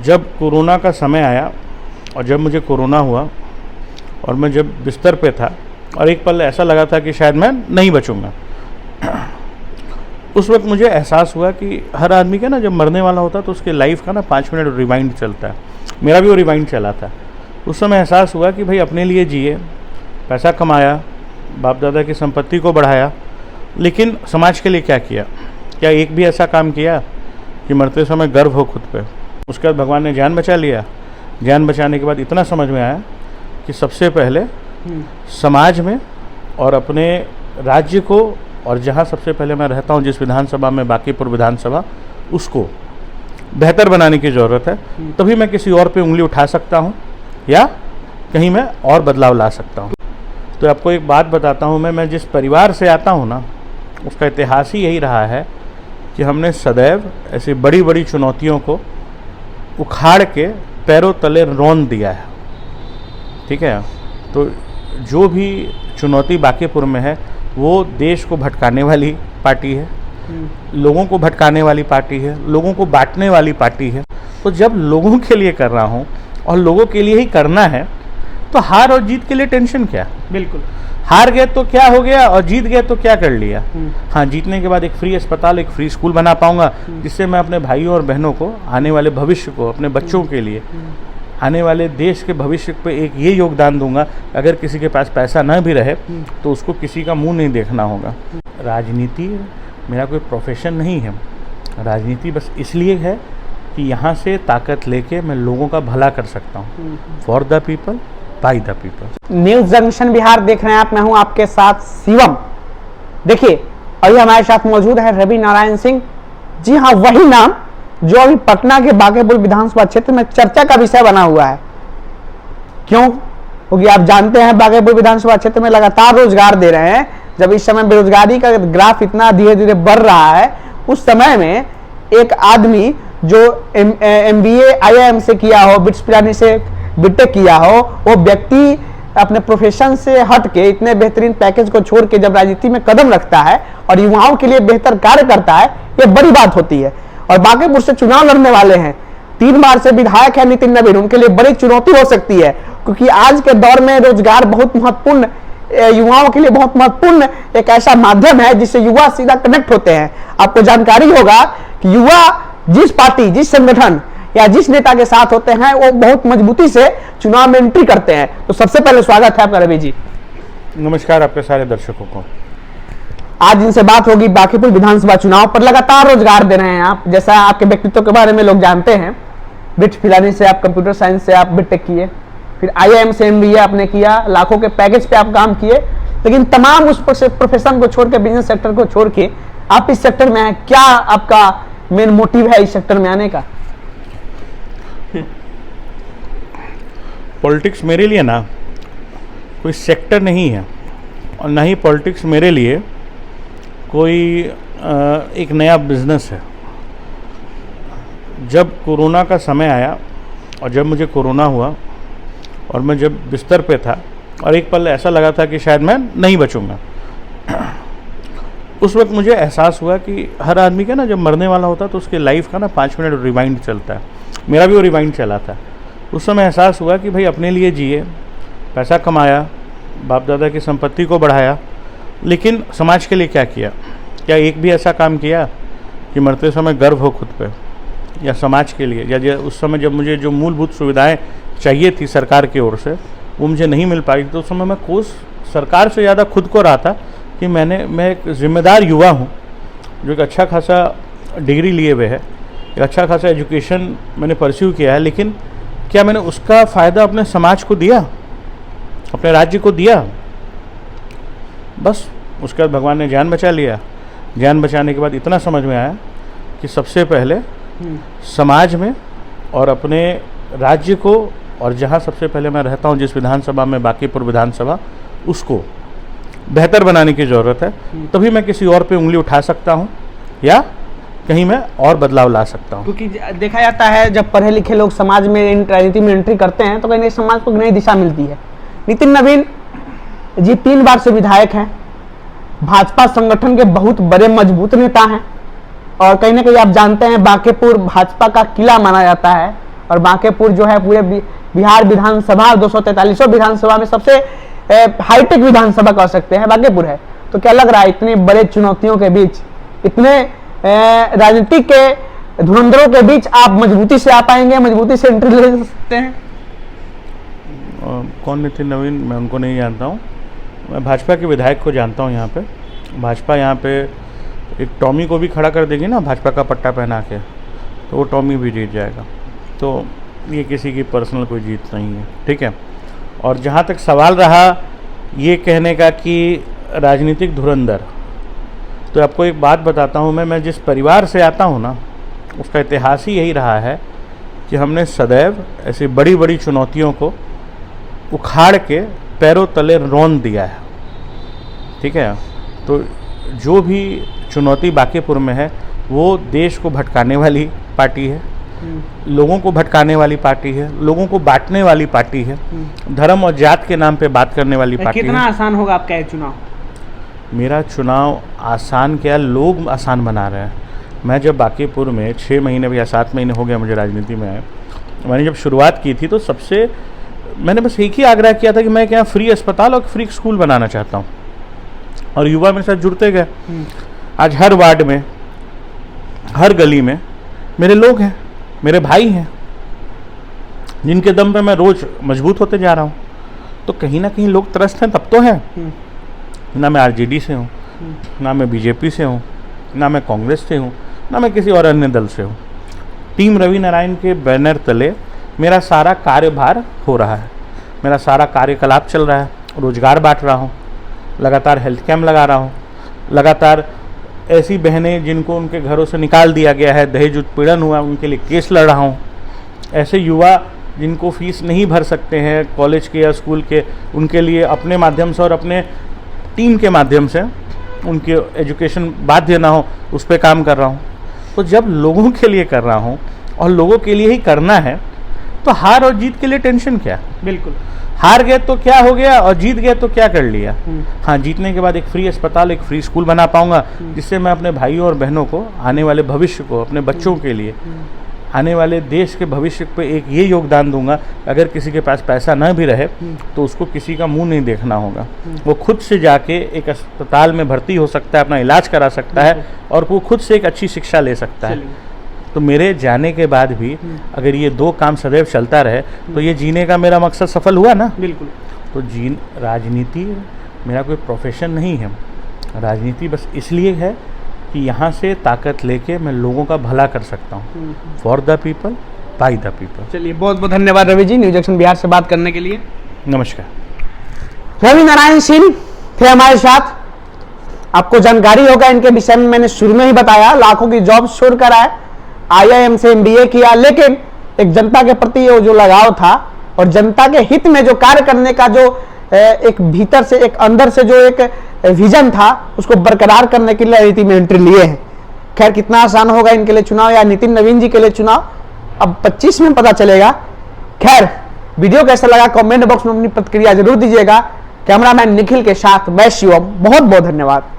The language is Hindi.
जब कोरोना का समय आया और जब मुझे कोरोना हुआ और मैं जब बिस्तर पे था और एक पल ऐसा लगा था कि शायद मैं नहीं बचूंगा, उस वक्त मुझे एहसास हुआ कि हर आदमी का ना जब मरने वाला होता तो उसके लाइफ का ना 5 मिनट रिवाइंड चलता है। मेरा भी वो रिवाइंड चला था। उस समय एहसास हुआ कि भाई अपने लिए जिए, पैसा कमाया, बाप दादा की संपत्ति को बढ़ाया, लेकिन समाज के लिए क्या किया? क्या एक भी ऐसा काम किया कि मरते समय गर्व हो खुद पे? उसके बाद भगवान ने जान बचा लिया। जान बचाने के बाद इतना समझ में आया कि सबसे पहले समाज में और अपने राज्य को, और जहाँ सबसे पहले मैं रहता हूँ जिस विधानसभा में, बांकीपुर विधानसभा, उसको बेहतर बनाने की ज़रूरत है। तभी मैं किसी और पे उंगली उठा सकता हूँ या कहीं मैं और बदलाव ला सकता हूँ। तो आपको एक बात बताता हूँ, मैं जिस परिवार से आता हूँ ना, उसका इतिहास ही यही रहा है कि हमने सदैव ऐसी बड़ी बड़ी चुनौतियों को उखाड़ के पैरों तले रौंद दिया है। ठीक है, तो जो भी चुनौती बांकीपुर में है वो देश को भटकाने वाली पार्टी है, लोगों को भटकाने वाली पार्टी है, लोगों को बांटने वाली पार्टी है। तो जब लोगों के लिए कर रहा हूँ और लोगों के लिए ही करना है तो हार और जीत के लिए टेंशन क्या? बिल्कुल, हार गए तो क्या हो गया और जीत गए तो क्या कर लिया? हाँ, जीतने के बाद एक फ्री अस्पताल, एक फ्री स्कूल बना पाऊंगा जिससे मैं अपने भाइयों और बहनों को, आने वाले भविष्य को, अपने बच्चों के लिए, आने वाले देश के भविष्य पे एक ये योगदान दूंगा। अगर किसी के पास पैसा न भी रहे तो उसको किसी का मुंह नहीं देखना होगा। राजनीति मेरा कोई प्रोफेशन नहीं है। राजनीति बस इसलिए है कि यहाँ से ताकत लेके मैं लोगों का भला कर सकता हूँ। For the people, by the people. News junction Bihar देख रहे हैं आप, मैं हूँ आपके साथ शिवम। देखिए, अभी हमारे साथ मौजूद है रवि नारायण सिंह। जी हाँ, वही नाम जो अभी पटना के बांकीपुर विधानसभा क्षेत्र में चर्चा का विषय बना हुआ है। क्यों? क्योंकि आप जानते हैं बांकीपुर विधानसभा क्षेत्र में लगातार रोजगार दे रहे हैं। जब इस समय बेरोजगारी का ग्राफ इतना धीरे धीरे बढ़ रहा है, उस समय में एक आदमी जो MBA IIM से किया हो, बिट्स पिलानी से बीटेक किया हो, वो व्यक्ति अपने प्रोफेशन से हट के इतने बेहतरीन पैकेज को छोड़ के जब राजनीति में कदम रखता है और युवाओं के लिए बेहतर कार्य करता है, ये बड़ी बात होती है। और बांकीपुर से चुनाव लड़ने वाले हैं, 3 बार से विधायक है नितिन नवीन, उनके लिए बड़ी चुनौती हो सकती है। क्योंकि आज के दौर में रोजगार बहुत महत्वपूर्ण, युवाओं के लिए बहुत महत्वपूर्ण एक ऐसा माध्यम है जिससे युवा सीधा कनेक्ट होते हैं। आपको जानकारी होगा कि युवा जिस पार्टी, जिस संगठन या जिस नेता के साथ होते हैं वो बहुत मजबूती से चुनाव में एंट्री करते हैं। तो सबसे पहले स्वागत है आपका रवि जी। नमस्कार आपके सारे दर्शकों को। आज इनसे बात होगी बांकीपुर विधानसभा चुनाव पर। लगातार रोजगार दे रहे हैं आप, जैसा आपके व्यक्तित्व के बारे में लोग जानते हैं। बिट्स पिलानी से आप कंप्यूटर साइंस से आप बीटेक किए, फिर IIM से MBA आपने किया, लाखों के पैकेज पे आप काम किए, लेकिन तमाम उस प्रोफेशन को छोड़ के, बिजनेस सेक्टर को छोड़ के आप इस सेक्टर में हैं। क्या आपका मेन मोटिव है इस सेक्टर में आने का? पॉलिटिक्स मेरे लिए ना कोई सेक्टर नहीं है और ना ही पॉलिटिक्स मेरे लिए कोई एक नया बिजनेस है। जब कोरोना का समय आया और जब मुझे कोरोना हुआ और मैं जब बिस्तर पे था और एक पल ऐसा लगा था कि शायद मैं नहीं बचूंगा, उस वक्त मुझे एहसास हुआ कि हर आदमी का ना जब मरने वाला होता तो उसके लाइफ का ना 5 मिनट रिवाइंड चलता है। मेरा भी वो रिवाइंड चला था। उस समय एहसास हुआ कि भाई अपने लिए जिए, पैसा कमाया, बाप दादा की संपत्ति को बढ़ाया, लेकिन समाज के लिए क्या किया? क्या एक भी ऐसा काम किया कि मरते समय गर्व हो खुद पे? या समाज के लिए, या उस समय जब मुझे जो मूलभूत सुविधाएं चाहिए थी सरकार की ओर से वो मुझे नहीं मिल पाई, तो उस समय मैं कोस सरकार से ज़्यादा खुद को रहा था कि मैं एक जिम्मेदार युवा हूँ जो एक अच्छा खासा डिग्री लिए हुए है, एक अच्छा खासा एजुकेशन मैंने परस्यू किया है, लेकिन क्या मैंने उसका फ़ायदा अपने समाज को दिया, अपने राज्य को दिया? बस उसके बाद भगवान ने जान बचा लिया। जान बचाने के बाद इतना समझ में आया कि सबसे पहले समाज में और अपने राज्य को, और जहाँ सबसे पहले मैं रहता हूँ जिस विधानसभा में, बांकीपुर विधानसभा, उसको बेहतर बनाने की ज़रूरत है। तभी मैं किसी और पे उंगली उठा सकता हूँ या कहीं मैं और बदलाव ला सकता हूँ। क्योंकि देखा जाता है जब पढ़े लिखे लोग समाज में, राजनीति में एंट्री करते हैं तो कहीं समाज को नई दिशा मिलती है। नितिन नवीन जी 3 बार से विधायक हैं, भाजपा संगठन के बहुत बड़े मजबूत नेता हैं और कहीं ना कहीं आप जानते हैं बांकीपुर भाजपा का किला माना जाता है और बांकेपुर जो है पूरे बिहार विधानसभा 243 विधानसभा में सबसे हाईटेक विधानसभा कह सकते हैं बांकेपुर है। तो क्या लग रहा है इतनी बड़े चुनौतियों के बीच, इतने राजनीतिक के धुरंधरों के बीच आप मजबूती से आ पाएंगे, मजबूती से एंट्री ले सकते हैं? कौन नितिन नवीन, मैं उनको नहीं जानता हूँ। मैं भाजपा के विधायक को जानता हूँ। यहाँ पे भाजपा यहाँ पे एक टॉमी को भी खड़ा कर देगी ना भाजपा का पट्टा पहना के, तो वो टॉमी भी जीत जाएगा। तो ये किसी की पर्सनल कोई जीत नहीं है, ठीक है। और जहाँ तक सवाल रहा ये कहने का कि राजनीतिक धुरंधर, तो आपको एक बात बताता हूँ। मैं जिस परिवार से आता हूँ ना, उसका इतिहास ही यही रहा है कि हमने सदैव ऐसी बड़ी बड़ी चुनौतियों को उखाड़ के पैरों तले रौंद दिया है, ठीक है। तो जो भी चुनौती बांकेपुर में है वो देश को भटकाने वाली पार्टी है, लोगों को भटकाने वाली पार्टी है, लोगों को बांटने वाली पार्टी है, धर्म और जात के नाम पे बात करने वाली पार्टी है। कितना आसान होगा आपका ये चुनाव? मेरा चुनाव आसान क्या, लोग आसान बना रहे हैं। मैं जब बांकेपुर में 6 महीने या 7 महीने हो गया मुझे राजनीति में आए, मैंने जब शुरुआत की थी तो सबसे मैंने बस एक ही आग्रह किया था कि मैं क्या फ्री अस्पताल और फ्री स्कूल बनाना चाहता हूँ, और युवा मेरे साथ जुड़ते गए। आज हर वार्ड में, हर गली में मेरे लोग हैं, मेरे भाई हैं, जिनके दम पे मैं रोज मजबूत होते जा रहा हूँ। तो कहीं ना कहीं लोग त्रस्त हैं, तब तो है ना। मैं आरजेडी से हूँ, ना मैं बीजेपी से हूँ, ना मैं कांग्रेस से हूँ, ना मैं किसी और अन्य दल से हूँ। टीम रवि नारायण के बैनर तले मेरा सारा कार्यभार हो रहा है, मेरा सारा कार्यकलाप चल रहा है। रोजगार बांट रहा हूँ, लगातार हेल्थ कैम्प लगा रहा हूँ, लगातार ऐसी बहनें जिनको उनके घरों से निकाल दिया गया है, दहेज उत्पीड़न हुआ, उनके लिए केस लड़ रहा हूँ। ऐसे युवा जिनको फीस नहीं भर सकते हैं कॉलेज के या स्कूल के, उनके लिए अपने माध्यम से और अपने टीम के माध्यम से उनके एजुकेशन बाध्य ना हो, उस पर काम कर रहा हूँ। तो जब लोगों के लिए कर रहा हूँ और लोगों के लिए ही करना है, तो हार और जीत के लिए टेंशन क्या? बिल्कुल, हार गए तो क्या हो गया और जीत गए तो क्या कर लिया। हाँ, जीतने के बाद एक फ्री अस्पताल, एक फ्री स्कूल बना पाऊंगा, जिससे मैं अपने भाइयों और बहनों को, आने वाले भविष्य को, अपने बच्चों के लिए, आने वाले देश के भविष्य पे एक ये योगदान दूंगा। अगर किसी के पास पैसा न भी रहे तो उसको किसी का मुंह नहीं देखना होगा, वो खुद से जाके एक अस्पताल में भर्ती हो सकता है, अपना इलाज करा सकता है, और वो खुद से एक अच्छी शिक्षा ले सकता है। तो मेरे जाने के बाद भी अगर ये 2 काम सदैव चलता रहे तो ये जीने का मेरा मकसद सफल हुआ ना। बिल्कुल। तो राजनीति मेरा कोई प्रोफेशन नहीं है, राजनीति बस इसलिए है कि यहाँ से ताकत लेके मैं लोगों का भला कर सकता हूँ, for the people, by the people. चलिए, बहुत बहुत धन्यवाद रवि जी, न्यूज जंक्शन बिहार से बात करने के लिए। नमस्कार। रवि नारायण सिंह थे हमारे साथ। आपको जानकारी होगा इनके विषय में, मैंने शुरू में ही बताया, लाखों की जॉब छोड़ कर आए, IIM से MBA किया, लेकिन एक जनता के प्रति वो जो लगाव था और जनता के हित में जो कार्य करने का जो एक भीतर से, एक अंदर से जो एक विजन था, उसको बरकरार करने के लिए राजनीति में एंट्री लिए हैं। खैर, कितना आसान होगा इनके लिए चुनाव या नितिन नवीन जी के लिए चुनाव, अब 25 में पता चलेगा। खैर, वीडियो कैसा लगा कमेंट बॉक्स में अपनी प्रतिक्रिया जरूर दीजिएगा। कैमरामैन निखिल के साथ मैं शिवम, बहुत बहुत धन्यवाद।